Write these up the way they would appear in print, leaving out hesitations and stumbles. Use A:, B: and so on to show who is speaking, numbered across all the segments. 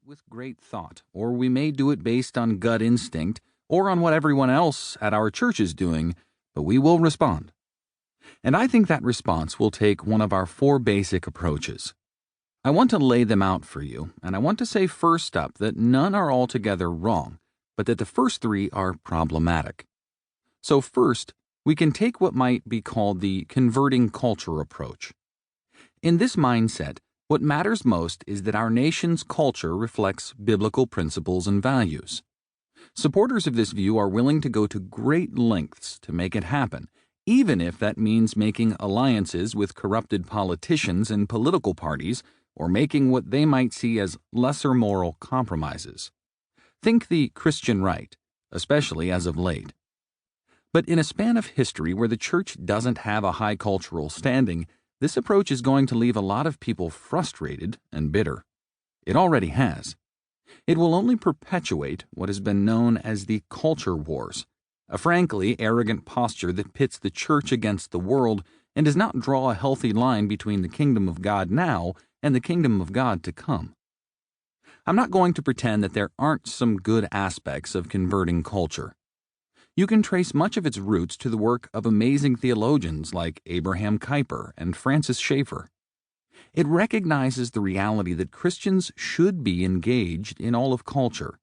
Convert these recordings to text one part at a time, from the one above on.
A: with great thought, or we may do it based on gut instinct or on what everyone else at our church is doing, but we will respond. And I think that response will take one of our 4 basic approaches. I want to lay them out for you, and I want to say first up that none are altogether wrong, but that the first 3 are problematic. So first, we can take what might be called the converting culture approach. In this mindset, what matters most is that our nation's culture reflects biblical principles and values. Supporters of this view are willing to go to great lengths to make it happen, even if that means making alliances with corrupted politicians and political parties, or making what they might see as lesser moral compromises. Think the Christian right, especially as of late. But in a span of history where the church doesn't have a high cultural standing, this approach is going to leave a lot of people frustrated and bitter. It already has. It will only perpetuate what has been known as the culture wars, a frankly arrogant posture that pits the church against the world and does not draw a healthy line between the kingdom of God now and the kingdom of God to come. I'm not going to pretend that there aren't some good aspects of converting culture. You can trace much of its roots to the work of amazing theologians like Abraham Kuyper and Francis Schaeffer. It recognizes the reality that Christians should be engaged in all of culture,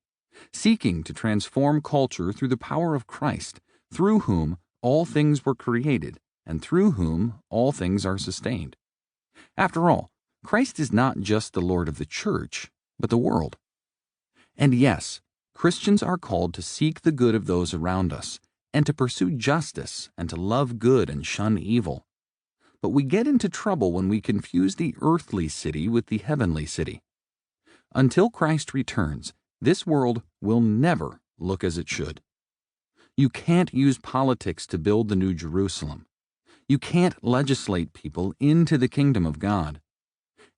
A: seeking to transform culture through the power of Christ, through whom all things were created and through whom all things are sustained. After all, Christ is not just the Lord of the church, but the world. And yes, Christians are called to seek the good of those around us, and to pursue justice, and to love good and shun evil. But we get into trouble when we confuse the earthly city with the heavenly city. Until Christ returns, this world will never look as it should. You can't use politics to build the New Jerusalem. You can't legislate people into the kingdom of God.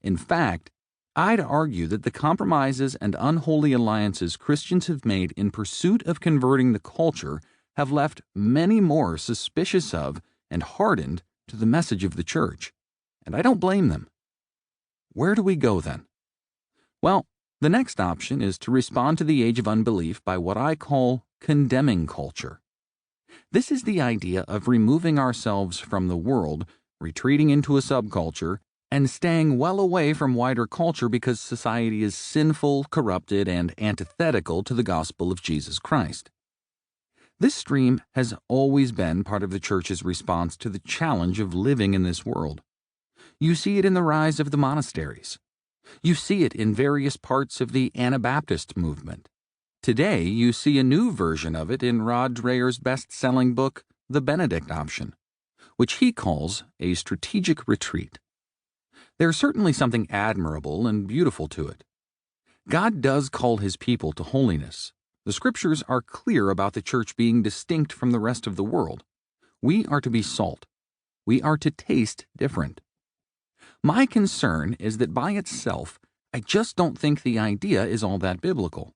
A: In fact, I'd argue that the compromises and unholy alliances Christians have made in pursuit of converting the culture have left many more suspicious of and hardened to the message of the church, and I don't blame them. Where do we go then? Well, the next option is to respond to the age of unbelief by what I call condemning culture. This is the idea of removing ourselves from the world, retreating into a subculture, and staying well away from wider culture because society is sinful, corrupted, and antithetical to the gospel of Jesus Christ. This stream has always been part of the church's response to the challenge of living in this world. You see it in the rise of the monasteries. You see it in various parts of the Anabaptist movement. Today, you see a new version of it in Rod Dreher's best-selling book, The Benedict Option, which he calls a strategic retreat. There's certainly something admirable and beautiful to it. God does call his people to holiness. The scriptures are clear about the church being distinct from the rest of the world. We are to be salt. We are to taste different. My concern is that by itself, I just don't think the idea is all that biblical.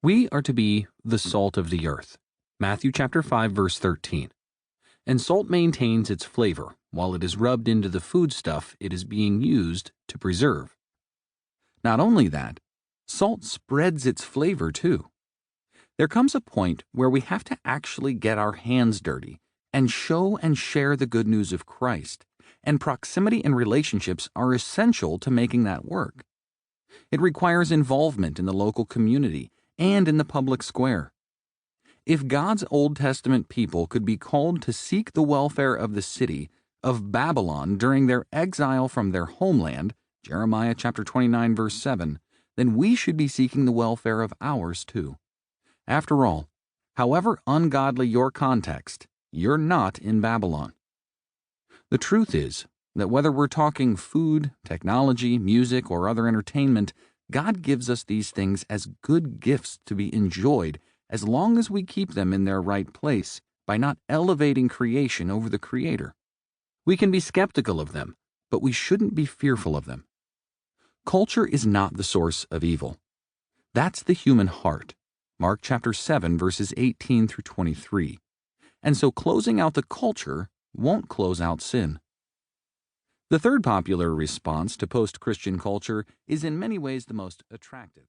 A: We are to be the salt of the earth. Matthew chapter 5, verse 13. And salt maintains its flavor while it is rubbed into the foodstuff it is being used to preserve. Not only that, salt spreads its flavor too. There comes a point where we have to actually get our hands dirty and show and share the good news of Christ, and proximity and relationships are essential to making that work. It requires involvement in the local community and in the public square. If God's Old Testament people could be called to seek the welfare of the city of Babylon during their exile from their homeland, Jeremiah chapter 29, verse 7, then we should be seeking the welfare of ours too. After all, however ungodly your context, you're not in Babylon. The truth is that whether we're talking food, technology, music, or other entertainment, God gives us these things as good gifts to be enjoyed as long as we keep them in their right place by not elevating creation over the Creator. We can be skeptical of them, but we shouldn't be fearful of them. Culture is not the source of evil. That's the human heart. Mark chapter 7, verses 18 through 23. And so closing out the culture won't close out sin. The third popular response to post-Christian culture is in many ways the most attractive.